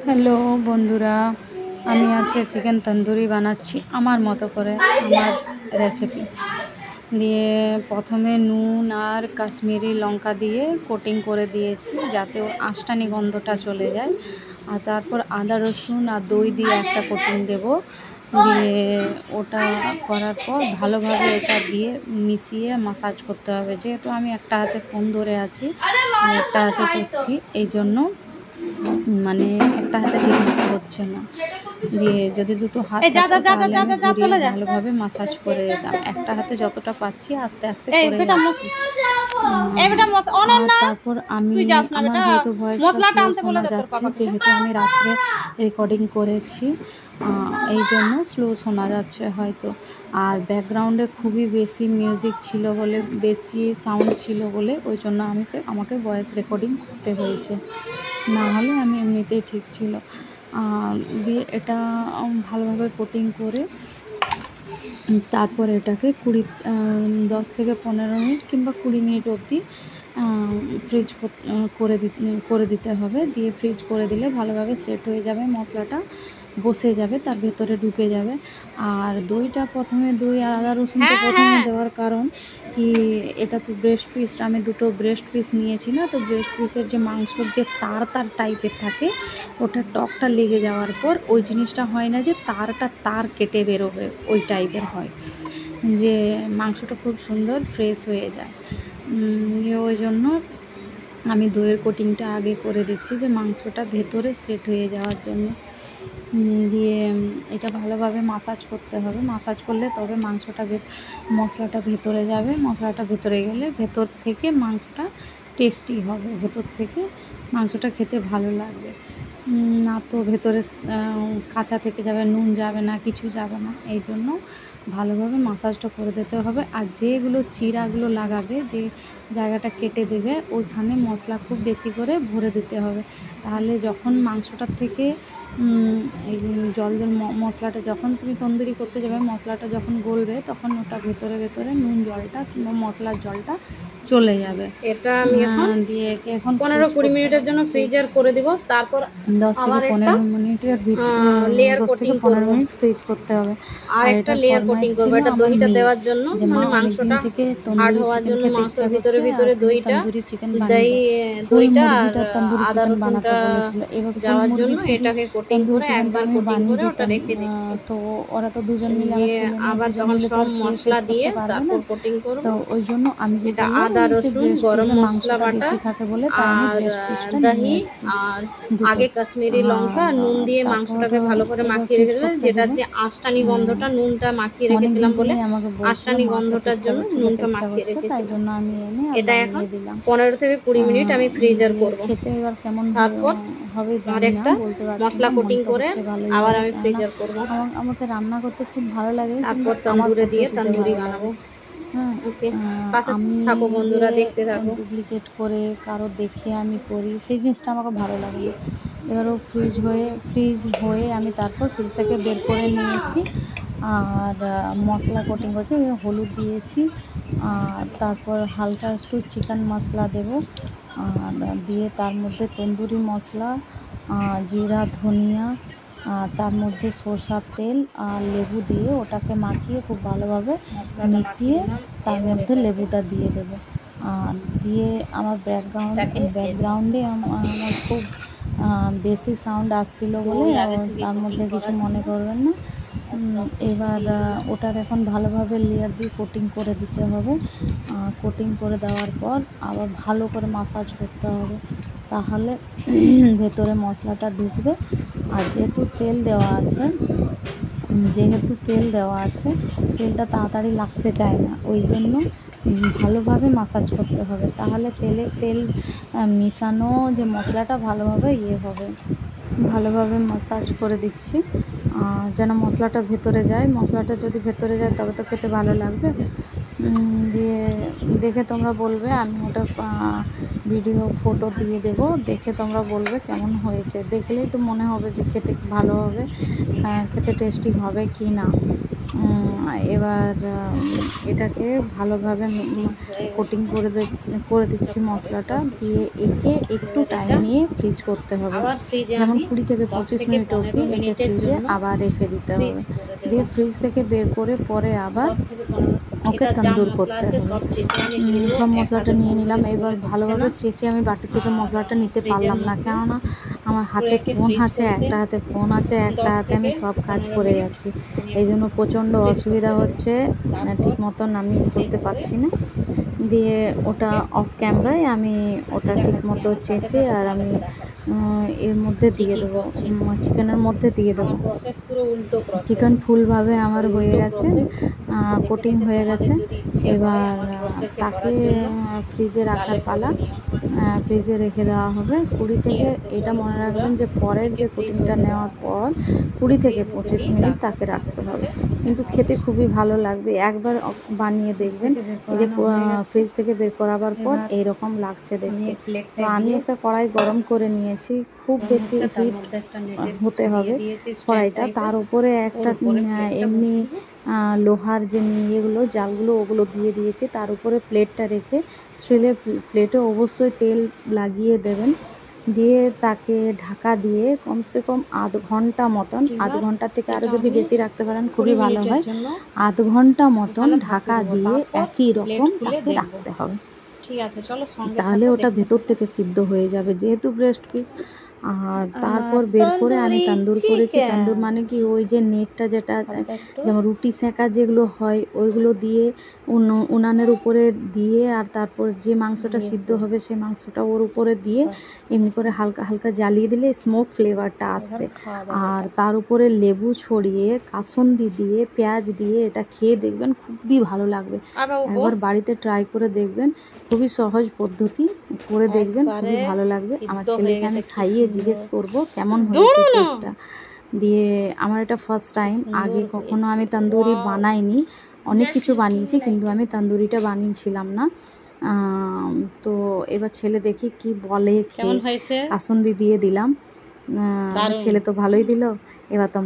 Hello বন্ধুরা, আমি আজকে চিকেন তন্দুরি বানাচ্ছি আমার মতো করে, আমার রেসিপি দিয়ে। প্রথমে নুন আর কাশ্মীরি লঙ্কা দিয়ে কোটিং করে দিয়েছি যাতে ওর আঁশটানি গন্ধটা চলে যায়। আর তারপর আদা রসুন আর দই দিয়ে একটা কোটিং দেব। দিয়ে ওটা করার পর ভালোভাবে এটা দিয়ে মিশিয়ে মাসাজ করতে হবে। যেহেতু আমি একটা হাতে ফোন ধরে আছি আর একটা হাতে করছি, এই জন্য মানে একটা হাতে ঠিক মতো হচ্ছে না। দিয়ে যদি দুটো হাত ভালোভাবে মাসাজ করে দিতাম। একটা হাতে যতটা পাচ্ছি আস্তে আস্তে করে যাচ্ছি। তারপর আমি আমার হয়তো ভয়েসটা শোনা যাচ্ছে, যেহেতু আমি রাত্রে রেকর্ডিং করেছি এই জন্য স্লো শোনা যাচ্ছে হয়তো। আর ব্যাকগ্রাউন্ডে খুবই বেশি মিউজিক ছিল বলে, বেশি সাউন্ড ছিল বলে ওই জন্য আমাকে ভয়েস রেকর্ডিং করতে হয়েছে, না হলে আমি এমনিতেই ঠিক ছিল। দিয়ে এটা ভালোভাবে কোটিং করে তারপর এটাকে 10 থেকে 15 মিনিট কিংবা 20 মিনিট অবধি ফ্রিজ করে দিতে হবে। দিয়ে ফ্রিজ করে দিলে ভালোভাবে সেট হয়ে যাবে, মশলাটা বসে যাবে, তার ভেতরে ঢুকে যাবে। আর দইটা প্রথমে দই আর আদা রসুনটা প্রথমে দেওয়ার কারণ কি, এটা তো ব্রেস্ট পিস, আমি দুটো ব্রেস্ট পিস নিয়েছি না, তো ব্রেস্ট পিসের যে মাংসর যে তার টাইপের থাকে, ওটা টকটা লেগে যাওয়ার পর ওই জিনিসটা হয় না যে তার কেটে বেরোবে, ওই টাইপের হয় যে মাংসটা খুব সুন্দর ফ্রেশ হয়ে যায়। ওই জন্য আমি দইয়ের কোটিংটা আগে করে দিচ্ছি যে মাংসটা ভেতরে সেট হয়ে যাওয়ার জন্য। দিয়ে এটা ভালোভাবে মাসাজ করতে হবে, মাসাজ করলে তবে মশলাটা ভেতরে যাবে। মশলাটা ভেতরে গেলে ভেতর থেকে মাংসটা টেস্টি হবে, ভেতর থেকে মাংসটা খেতে ভালো লাগবে। না তো ভেতরে কাঁচা থেকে যাবে, নুন যাবে না, কিছু যাবে না। এই জন্য ভালোভাবে মাসাজটা করে দিতে হবে। আর যেগুলো চিরাগুলো লাগাবে, যে জায়গাটা কেটে দেবে, ওইখানে মশলা খুব বেশি করে ভরে দিতে হবে। তাহলে যখন মাংসটার থেকে এই জল মশলাটা যখন তুমি তন্দুরি করতে যাবে, মশলাটা যখন গলবে, তখন ওটা ভেতরে নুন জলটা কিংবা মশলার জলটা চলে যাবে। এটা আমি এখন 15-20 মিনিটের জন্য ফ্রিজার করে দিব। তারপর 10 থেকে 15 মিনিটের লেয়ার কোটিং করব, 15 মিনিট ফ্রিজ করতে হবে। আর একটা লেয়ার কোটিং করব এটা দইটা দেওয়ার জন্য, মানে মাংসটা হার্ড হওয়ার জন্য মাংসের ভিতরে দইটা আর আদা রসুনটা যাওয়ার জন্য এটাকে কোটিং করে একবার কোটিং করে ওটা রেখে দিচ্ছি। তো ওরা তো দুজন মিলে আবার তখন সব মশলা দিয়ে তারপর কোটিং করব। তো ওই জন্য আমি এটা আদা রসুন, গরম মশলা বাটা আর দহি আর আগে কাশ্মীরি লঙ্কা নুন দিয়ে মাংসটাকে ভালো করে মাখিয়ে রেখেছিলাম, যেটা যে আঁশটানি গন্ধটা, নুনটা মাখিয়ে রেখেছিলাম বলে আঁশটানি গন্ধটার জন্য নুনটা মাখিয়ে রেখেছিলাম। এটা এখন 15 থেকে 20 মিনিট আমি ফ্রিজার করব। তারপর আরেকটা মশলা কোটিং করে আবার আমি ফ্রিজার করব। আমাকে রান্না করতে খুব ভালো লাগে, তারপর তন্দুরে দিয়ে তন্দুরি বানাবো। ওকে, পাশে থাকো বন্ধুরা, দেখতে থাকো। ডুপ্লিকেট করে কারো দেখে আমি করি, সেই জিনিসটা আমাকে ভালো লাগে। এবারও ফ্রিজ হয়ে আমি তারপর ফ্রিজ থেকে বের করে নিয়েছি। আর মশলা কোটিং করছি, হলুদ দিয়েছি, আর তারপর হালকা একটু চিকেন মশলা দেব, আর দিয়ে তার মধ্যে তন্দুরি মশলা, জিরা, ধনিয়া, আর তার মধ্যে সরষার তেল আর লেবু দিয়ে ওটাকে মাখিয়ে খুব ভালোভাবে মিশিয়ে তার মধ্যে লেবুটা দিয়ে দেবো। আর দিয়ে আমার ব্যাকগ্রাউন্ডে আমার খুব বেশি সাউন্ড আসছিলো বলে তার মধ্যে কিছু মনে করবেন না। এবার ওটার এখন ভালোভাবে লেয়ার দিয়ে কোটিং করে দিতে হবে। কোটিং করে দেওয়ার পর আবার ভালো করে মাসাজ করতে হবে, তাহলে ভেতরে মশলাটা ঢুকবে। আর যেহেতু তেল দেওয়া আছে, তেলটা তাড়াতাড়ি লাগতে চায় না, ওই জন্য ভালোভাবে মাসাজ করতে হবে, তাহলে তেল মিশানো যে মশলাটা ভালোভাবে হবে। ভালোভাবে মাসাজ করে দিচ্ছি যেন মশলাটা ভেতরে যায়। মশলাটা যদি ভেতরে যায় তবে তো খেতে ভালো লাগবে। দিয়ে দেখে তোমরা বলবে, আমি ওটা ভিডিও ফটো দিয়ে দেব, দেখে তোমরা বলবে কেমন হয়েছে। দেখলেই তো মনে হবে যে খেতে ভালো হবে, খেতে টেস্টি হবে কি না। এবার এটাকে ভালোভাবে কোটিং করে দিচ্ছি মশলাটা দিয়ে, একে একটু টাইম নিয়ে ফ্রিজ করতে হবে, যেমন 20 থেকে 25 মিনিট অবধি একে ফ্রিজে আবার রেখে দিতে হবে। দিয়ে ফ্রিজ থেকে বের করে পরে আবার ওকে তন্দুর করতে হবে। সব মশলাটা নিয়ে নিলাম। এবার ভালোভাবে চেঁচে আমি বাটি থেকে মশলাটা নিতে পারলাম না, কেননা আমার হাতে ফোন আছে, একটা হাতে ফোন আছে, একটা হাতে আমি সব কাজ করে যাচ্ছি, এই জন্য প্রচণ্ড অসুবিধা হচ্ছে, ঠিক মতন আমি করতে পারছি না। দিয়ে ওটা অফ ক্যামেরায় আমি ওটা ঠিক মতো চেঁচে আর আমি এর মধ্যে দিয়ে দেবো, চিকেনের মধ্যে দিয়ে দেবো। চিকেন ফুলভাবে আমার হয়ে গেছে, কোটিং হয়ে গেছে। এবার তাকে ফ্রিজে রাখার পালা, ফ্রিজে রেখে দেওয়া হবে 20 থেকে, এটা মনে রাখবেন যে পরের যে কোটিংটা নেওয়ার পর 20 থেকে 25 মিনিট তাকে রাখতে হবে, কিন্তু খেতে খুবই ভালো লাগবে। একবার বানিয়ে দেখবেন, এই যে ফ্রিজ থেকে বের করাবার পর এইরকম লাগছে দেখতে। তো আমি একটা কড়াই গরম করে নিয়েছি, খুব বেশি হিট হতে হবে কড়াইটা, তার উপরে একটা এমনি লোহার যে ইয়েগুলো জালগুলো ওগুলো দিয়ে দিয়েছি, তার উপরে প্লেটটা রেখে স্টিলের প্লেটে অবশ্যই তেল লাগিয়ে দেবেন। দিয়ে তাকে ঢাকা দিয়ে কমসে কম আধ ঘন্টা মতন, আধ ঘন্টা থেকে আরও যদি বেশি রাখতে পারেন খুবই ভালো হয়, আধ ঘন্টা মতন ঢাকা দিয়ে একই রকম তাকে রাখতে হবে। ঠিক আছে, চলো তাহলে ওটা ভেতর থেকে সিদ্ধ হয়ে যাবে, যেহেতু ব্রেস্ট পিস। আর তারপর বের করে আমি তন্দুর করেছি। তন্দুর মানে কি, ওই যে নেটটা যেটা যেমন রুটি সেঁকা যেগুলো হয় ওইগুলো দিয়ে উনানের উপরে দিয়ে, আর তারপর যে মাংসটা সিদ্ধ হবে সেই মাংসটা ওর উপরে দিয়ে এমনি করে হালকা হালকা জ্বালিয়ে দিলে স্মোক ফ্লেভারটা আসবে। আর তার উপরে লেবু ছড়িয়ে, কাসুন্দি দিয়ে, পেঁয়াজ দিয়ে এটা খেয়ে দেখবেন, খুবই ভালো লাগবে। একবার বাড়িতে ট্রাই করে দেখবেন, খুবই সহজ পদ্ধতি, করে দেখবেন, খুবই ভালো লাগবে। আমার ছেলেকে আমি খাইয়ে জিজ্ঞেস করব কেমন হয়েছে টেস্টটা। দিয়ে আমার এটা ফার্স্ট টাইম, আগে কখনো আমি তন্দুরি বানাইনি, অনেক কিছু বানিয়েছি কিন্তু আমি তন্দুরিটা বানিয়েছিলাম না। তো এবার ছেলে দেখি কি বলে, খেয়ে কাসুন্দি দিয়ে দিলাম, ছেলে তো ভালোই দিল। এবার তো